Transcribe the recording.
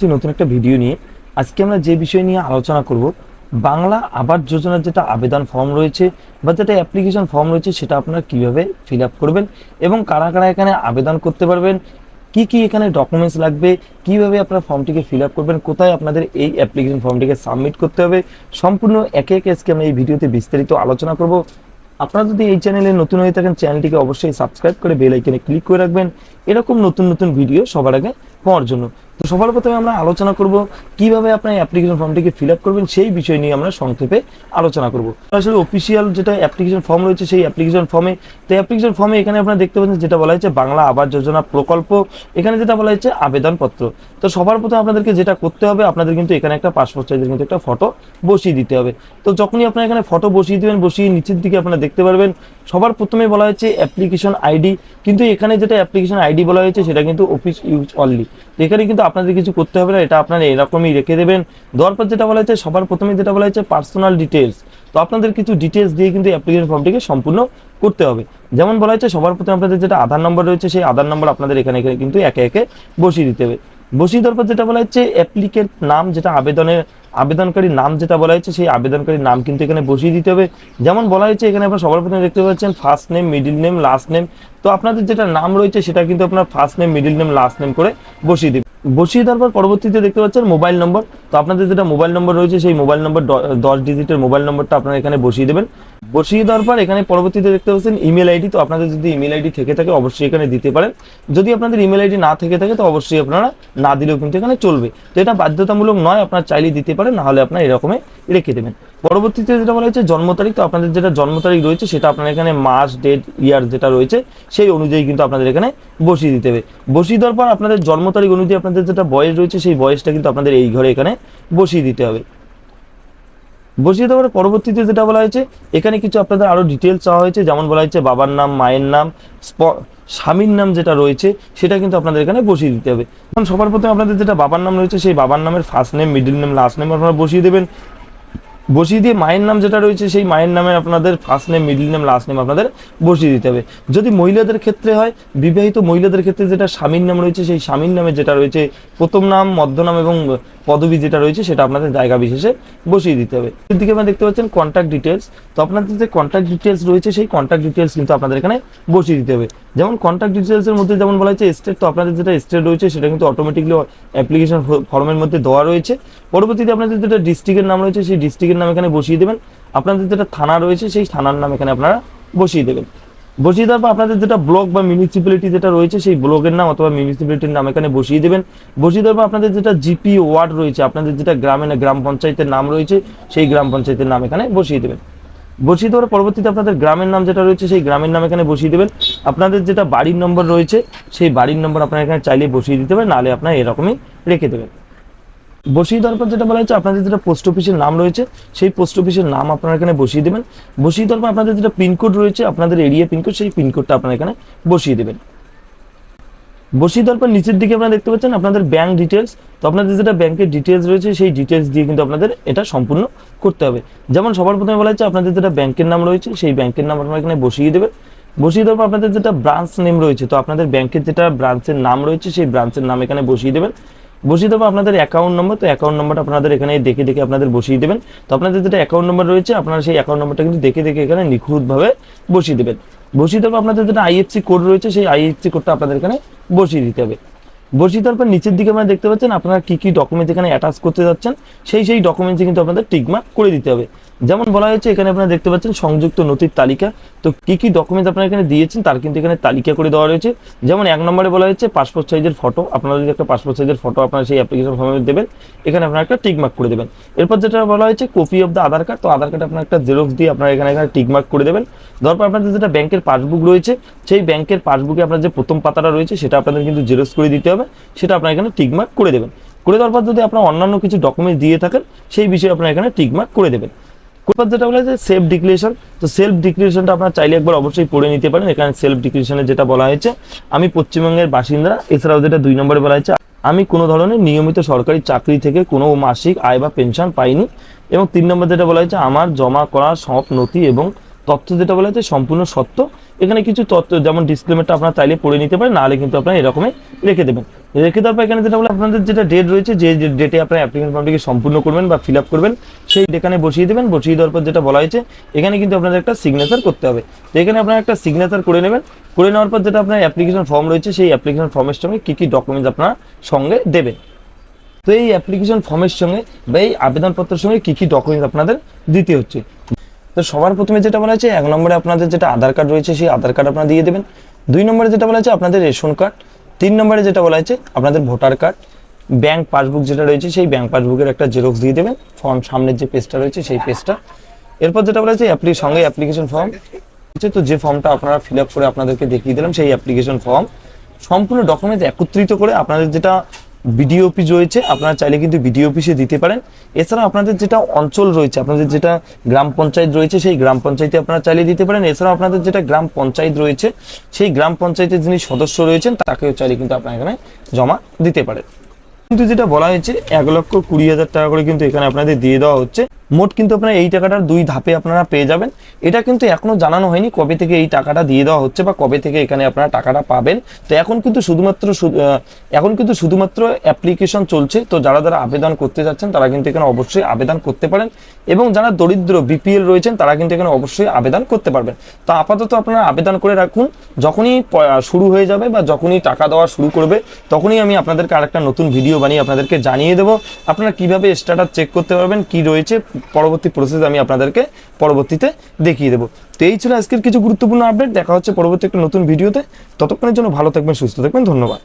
নতুন একটা ভিডিও নিয়ে আজকে আমরা যে বিষয় নিয়ে আলোচনা করব বাংলা আবাস যোজনার যেটা আবেদন ফর্ম রয়েছে বা যেটা অ্যাপ্লিকেশন ফর্ম রয়েছে সেটা আপনারা কিভাবে ফিল আপ করবেন এবং কারা কারা এখানে আবেদন করতে পারবেন, কি কি এখানে ডকুমেন্টস লাগবে, কিভাবে আপনারা ফর্মটিকে ফিল আপ করবেন, কোথায় আপনাদের এই অ্যাপ্লিকেশন ফর্মটিকে সাবমিট করতে হবে, সম্পূর্ণ একে একে আজকে আমরা এই ভিডিওতে বিস্তারিত আলোচনা করব। আপনারা যদি এই চ্যানেলে নতুন হয়ে থাকেন চ্যানেলটিকে অবশ্যই সাবস্ক্রাইব করে বেল আইকনে ক্লিক করে রাখবেন এরকম নতুন নতুন ভিডিও সবার আগে পাওয়ার জন্য। তো সবার প্রথমে আমরা আলোচনা করব কিভাবে আপনার অ্যাপ্লিকেশন ফর্মটিকে ফিল আপ করবেন, সেই বিষয় নিয়ে আমরা সংক্ষেপে আলোচনা করব। আসলে অফিসিয়াল যেটা অ্যাপ্লিকেশন ফর্ম রয়েছে সেই অ্যাপ্লিকেশন ফর্মে এখানে আপনারা দেখতে পাচ্ছেন যেটা বলা হয়েছে বাংলা আবাস যোজনা প্রকল্প, এখানে যেটা বলা হয়েছে আবেদনপত্র। তো সবার প্রথমে আপনাদেরকে যেটা করতে হবে, আপনাদের কিন্তু এখানে একটা পাসপোর্ট সাইজের কিন্তু একটা ফটো বসিয়ে দিতে হবে। তো যখনই আপনারা এখানে ফটো বসিয়ে দেবেন, বসিয়ে নিচের দিকে আপনারা দেখতে পারবেন সবার প্রথমে বলা হয়েছে অ্যাপ্লিকেশন আইডি, কিন্তু এখানে যেটা অ্যাপ্লিকেশন আইডি বলা হয়েছে সেটা কিন্তু অফিস ইউজ অনলি। তো এখানে কিন্তু আপনাদের কিছু করতে হবে না, এটা আপনারা এরকমই রেখে দেবেন। দেওয়ার পর যেটা বলা হয়েছে সবার প্রথমে যেটা বলা হয়েছে পার্সোনাল ডিটেলস, তো আপনাদের কিছু ডিটেলস দিয়ে কিন্তু অ্যাপ্লিকেশন ফর্মটিকে সম্পূর্ণ করতে হবে। যেমন বলা হয়েছে সবার প্রথমে আপনাদের যেটা আধার নম্বর রয়েছে সেই আধার নম্বর আপনাদের এখানে কিন্তু একে একে বসিয়ে দিতে হবে। বসিয়ে দেওয়ার পর যেটা বলা হচ্ছে অ্যাপ্লিকেন্ট নাম, যেটা আবেদনকারীর নাম যেটা বলা হয়েছে সেই আবেদনকারীর নাম কিন্তু এখানে বসিয়ে দিতে হবে। যেমন বলা হয়েছে এখানে আপনারা সবার প্রথমে দেখতে পাচ্ছেন first name, middle name, last name. তো আপনাদের যেটা নাম রয়েছে সেটা কিন্তু আপনার first name, middle name, last name করে বসিয়ে দিবেন। বসিয়ে দেওয়ার পর পরবর্তীতে দেখতে পাচ্ছেন মোবাইল নম্বর, তো আপনাদের যেটা মোবাইল নম্বর রয়েছে সেই মোবাইল নম্বর 10 ডিজিটের মোবাইল নম্বরটা আপনারা এখানে বসিয়ে দেবেন। বসিয়ে দেওয়ার পর এখানে পরবর্তীতে দেখতে পাচ্ছেন ইমেল আইডি, তো আপনাদের যদি ইমেল আইডি থেকে থাকে অবশ্যই এখানে দিতে পারেন। যদি আপনাদের ইমেল আইডি না থেকে থাকে তো অবশ্যই আপনারা না দিলেও কিন্তু এখানে চলবে। তো এটা বাধ্যতামূলক নয়, আপনারা চাইলে দিতে পারেন, না হলে আপনারা এরকমই রেখে দেবেন। পরবর্তীতে যেটা বলা হয়েছে জন্ম তারিখ, তো আপনাদের যেটা জন্ম তারিখ রয়েছে সেটা আপনারা এখানে মাস, ডেট, ইয়ার যেটা রয়েছে সেই অনুযায়ী কিন্তু আপনাদের এখানে বসিয়ে দিতে হবে। বসিয়ে দেওয়ার পর আপনাদের জন্ম তারিখ অনুযায়ী আপনাদের যেটা বয়স রয়েছে সেই বয়সটা কিন্তু আপনাদের এই ঘরে এখানে বসিয়ে দিতে হবে। বসিয়ে দেওয়ার পরবর্তীতে যেটা বলা হয়েছে এখানে কিছু আপনাদের আরো ডিটেলস চাওয়া হয়েছে, যেমন বলা হয়েছে বাবার নাম, মায়ের নাম, স্বামীর নাম যেটা রয়েছে সেটা কিন্তু আপনাদের এখানে বসিয়ে দিতে হবে। এখন সবার প্রথমে আপনাদের যেটা বাবার নাম রয়েছে সেই বাবার নামের first name, middle name, last name আপনারা বসিয়ে দেবেন। বসিয়ে দিয়ে মায়ের নাম যেটা রয়েছে সেই মায়ের নামে আপনাদের first name, middle name, last name আপনাদের বসিয়ে দিতে হবে। যদি মহিলাদের ক্ষেত্রে হয়, বিবাহিত মহিলাদের ক্ষেত্রে যেটা স্বামীর নাম রয়েছে সেই স্বামীর নামে যেটা রয়েছে প্রথম নাম, মধ্যনাম এবং পদবি যেটা রয়েছে সেটা আপনাদের জায়গা বিশেষে বসিয়ে দিতে হবে। এদিকে আপনারা দেখতে পাচ্ছেন কন্ট্যাক্ট ডিটেলস, তো আপনাদের যে কন্ট্যাক্ট ডিটেলস রয়েছে সেই কন্ট্যাক্ট ডিটেলস কিন্তু আপনাদের এখানে বসিয়ে দিতে হবে। যেমন কন্ট্যাক্ট ডিটেলসের মধ্যে যেমন বলা হয়েছে স্টেট, তো আপনাদের যেটা স্টেট রয়েছে সেটা কিন্তু অটোমেটিকলি অ্যাপ্লিকেশন ফর্মের মধ্যে দেওয়া রয়েছে। পরবর্তীতে আপনাদের যেটা ডিস্ট্রিক্টের নাম রয়েছে সেই ডিস্ট্রিক্টের নাম এখানে বসিয়ে দেবেন। আপনাদের যেটা থানা রয়েছে সেই থানার নাম এখানে আপনারা বসিয়ে দেবেন। বসিয়ে দেওয়ার পর আপনাদের যেটা ব্লক বা মিউনিসিপ্যালিটি যেটা রয়েছে সেই ব্লকের নাম অথবা মিউনিসিপ্যালিটির নাম এখানে বসিয়ে দেবেন। বসিয়ে দেওয়ার পর আপনাদের যেটা জিপি ওয়ার্ড রয়েছে, আপনাদের যেটা গ্রাম পঞ্চায়েতের নাম রয়েছে সেই গ্রাম পঞ্চায়েতের নাম এখানে বসিয়ে দেবেন। বসিয়ে দেওয়ার পরবর্তীতে আপনাদের গ্রামের নাম যেটা রয়েছে সেই গ্রামের নাম এখানে বসিয়ে দেবেন। আপনাদের যেটা বাড়ির নম্বর রয়েছে সেই বাড়ির নম্বর আপনারা এখানে চাইলে বসিয়ে দিতে পারেন, নাহলে আপনারা এরকমই রেখে দেবেন। বসিয়ে দেওয়ার পর যেটা বলা হচ্ছে আপনাদের যেটা পোস্ট অফিসের নাম রয়েছে সেই পোস্ট অফিসের নাম আপনারা এখানে বসিয়ে দেবেন। বসিয়ে দেওয়ার পর আপনাদের যেটা পিনকোড রয়েছে, আপনাদের এরিয়া পিনকোড, সেই পিনকোডটা আপনারা এখানে বসিয়ে দেবেন। বসিয়ে দেওয়ার পর নিচের দিকে আপনারা দেখতে পাচ্ছেন আপনাদের ব্যাংক ডিটেলস, তো আপনাদের যেটা ব্যাংকের ডিটেলস রয়েছে সেই ডিটেলস দিয়ে কিন্তু আপনাদের এটা সম্পূর্ণ করতে হবে। যেমন সবার প্রথমে বলা হচ্ছে আপনাদের যেটা ব্যাংকের নাম রয়েছে সেই ব্যাংকের নাম আপনারা এখানে বসিয়ে দেবেন। বসিয়ে দেওয়ার পর আপনাদের যেটা ব্রাঞ্চ নেম রয়েছে, তো আপনাদের ব্যাংকের যেটা ব্রাঞ্চের নাম রয়েছে সেই ব্রাঞ্চের নাম এখানে বসিয়ে দেবেন। বসিয়ে দেবো আপনাদের অ্যাকাউন্ট নম্বর, তো অ্যাকাউন্ট নম্বরটা আপনাদের এখানে দেখে দেখে আপনাদের বসিয়ে দেবেন। তো আপনাদের যেটা অ্যাকাউন্ট নম্বর রয়েছে আপনারা সেই অ্যাকাউন্ট নম্বরটা কিন্তু দেখে দেখে এখানে নিখুঁতভাবে বসিয়ে দেবেন। বসিয়ে দেবো আপনাদের যেটা আইএফসি কোড রয়েছে সেই আইএফসি কোডটা আপনাদের এখানে বসিয়ে দিতে হবে। বসিয়ে দেওয়ার পর নিচের দিকে আপনারা দেখতে পাচ্ছেন আপনারা কি কি ডকুমেন্টস এখানে অ্যাটাচ করতে যাচ্ছেন সেই ডকুমেন্টসে কিন্তু আপনাদের টিকমার্ক করে দিতে হবে। যেমন বলা হয়েছে এখানে আপনারা দেখতে পাচ্ছেন সংযুক্ত নথির তালিকা, তো কি কি ডকুমেন্টস আপনারা এখানে দিয়েছেন তার কিন্তু এখানে তালিকা করে দেওয়া রয়েছে। যেমন 1 নম্বরে বলা হয়েছে পাসপোর্ট সাইজের ফটো, আপনারা যদি একটা পাসপোর্ট সাইজের ফটো আপনারা সেই অ্যাপ্লিকেশন ফর্মে দেবেন, এখানে আপনারা একটা টিকমার্ক করে দেবেন। এরপর যেটা বলা হয়েছে copy of the Aadhaar card, তো আধার কার্ড আপনারা একটা জেরক্স দিয়ে আপনারা এখানে টিকমার্ক করে দেবেন। তারপর আপনাদের যেটা ব্যাংকের পাসবুক রয়েছে সেই ব্যাংকের পাসবুকে আপনার যে প্রথম পাতাটা রয়েছে সেটা আপনাদের কিন্তু জেরক্স করে দিতে হবে, সেটা আপনারা এখানে টিকমার্ক করে দেবেন। করে দেওয়ার পর যদি আপনারা অন্যান্য কিছু ডকুমেন্টস দিয়ে থাকেন সেই বিষয়ে আপনারা এখানে টিকমার্ক করে দেবেন। যেটা বলা হয়েছে সেলফ ডিক্লারেশন, তো সেলফ ডিক্লারেশনটা আপনারা চাইলে একবার অবশ্যই পড়ে নিতে পারেন। এখানে সেলফ ডিক্লারেশনে যেটা বলা হয়েছে আমি পশ্চিমবঙ্গের বাসিন্দা, এছাড়াও যেটা 2 নম্বরে বলা হয়েছে আমি কোনো ধরনের নিয়মিত সরকারি চাকরি থেকে কোনো মাসিক আয় বা পেনশন পাইনি, এবং 3 নম্বর যেটা বলা হয়েছে আমার জমা করা সব নথি এবং তথ্য যেটা বলা হয়েছে সম্পূর্ণ সত্য। এখানে কিছু তথ্য যেমন ডিসক্লেমারটা আপনারা চাইলে পড়ে নিতে পারেন, নাহলে কিন্তু আপনারা এরকমই রেখে দেবেন। রেখে দেওয়ার পর এখানে যেটা বলে আপনাদের যেটা ডেট রয়েছে, যে ডেটে আপনার অ্যাপ্লিকেশন ফর্মটিকে সম্পূর্ণ করবেন বা ফিল আপ করবেন, সেই এখানে বসিয়ে দেবেন। বসিয়ে দেওয়ার পর যেটা বলা হয়েছে এখানে কিন্তু আপনাদের একটা সিগনেচার করতে হবে। তো এখানে আপনারা একটা সিগনেচার করে নেবেন। করে নেওয়ার পর যেটা আপনার অ্যাপ্লিকেশন ফর্ম রয়েছে, সেই অ্যাপ্লিকেশন ফর্মের সঙ্গে কী কী ডকুমেন্টস আপনারা সঙ্গে দেবেন। তো এই অ্যাপ্লিকেশন ফর্মের সঙ্গে বা এই আবেদনপত্রের সঙ্গে কী কী ডকুমেন্টস আপনাদের দিতে হচ্ছে। তো সবার প্রথমে যেটা বলা হয়েছে, 1 নম্বরে আপনাদের যেটা আধার কার্ড রয়েছে সেই আধার কার্ড আপনারা দিয়ে দেবেন। 2 নম্বরে যেটা বলা হয়েছে আপনাদের রেশন কার্ড। 3 নম্বরে যেটা বলা হয়েছে আপনাদের ভোটার কার্ড। ব্যাংক পাসবুক যেটা রয়েছে সেই ব্যাংক পাসবুকের একটা জেরক্স দিয়ে দেবেন, ফর্ম সামনের যে পেজটা রয়েছে সেই পেজটা। এরপর যেটা বলা হয়েছে সঙ্গে অ্যাপ্লিকেশন ফর্ম, তো যে ফর্মটা আপনারা ফিল আপ করে আপনাদেরকে দেখিয়ে দিলাম, সেই অ্যাপ্লিকেশন ফর্ম সম্পূর্ণ ডকুমেন্টস একত্রিত করে আপনাদের যেটা বিডিও অফিস রয়েছে আপনারা চাইলে কিন্তু বিডিও অফিসে দিতে পারেন। এছাড়া আপনাদের যেটা অঞ্চল রয়েছে, আপনাদের যেটা গ্রাম পঞ্চায়েত রয়েছে সেই গ্রাম পঞ্চায়েতে আপনারা চাইলে দিতে পারেন। এছাড়াও আপনাদের যেটা গ্রাম পঞ্চায়েত রয়েছে সেই গ্রাম পঞ্চায়েতের যিনি সদস্য রয়েছেন তাকেও চাইলে কিন্তু আপনারা এখানে জমা দিতে পারেন। কিন্তু যেটা বলা হয়েছে 1,20,000 টাকা করে কিন্তু এখানে আপনাদের দিয়ে দেওয়া হচ্ছে। মোট কিন্তু আপনারা এই টাকাটার 2 ধাপে আপনারা পেয়ে যাবেন। এটা কিন্তু এখনো জানানো হয়নি কবে থেকে এই টাকাটা দিয়ে দেওয়া হচ্ছে বা কবে থেকে এখানে আপনারা টাকাটা পাবেন। তো এখন কিন্তু শুধুমাত্র অ্যাপ্লিকেশন চলছে। তো যারা আবেদন করতে যাচ্ছেন তারা কিন্তু এখানে অবশ্যই আবেদন করতে পারেন, এবং যারা দরিদ্র বিপিএল রয়েছেন তারা কিন্তু এখানে অবশ্যই আবেদন করতে পারবেন। তো আপাতত আপনারা আবেদন করে রাখুন, যখনই শুরু হয়ে যাবে বা যখনই টাকা দেওয়া শুরু করবে তখনই আমি আপনাদেরকে আরেকটা নতুন ভিডিও বানিয়ে আপনাদেরকে জানিয়ে দেবো আপনারা কিভাবে স্ট্যাটাস চেক করতে পারবেন, কি রয়েছে পরবর্তী প্রসেস আমি আপনাদেরকে পরবর্তীতে দেখিয়ে দেবো। তো এই ছিল আজকের কিছু গুরুত্বপূর্ণ আপডেট। দেখা হচ্ছে পরবর্তী একটা নতুন ভিডিওতে। ততক্ষণের জন্য ভালো থাকবেন, সুস্থ থাকবেন, ধন্যবাদ।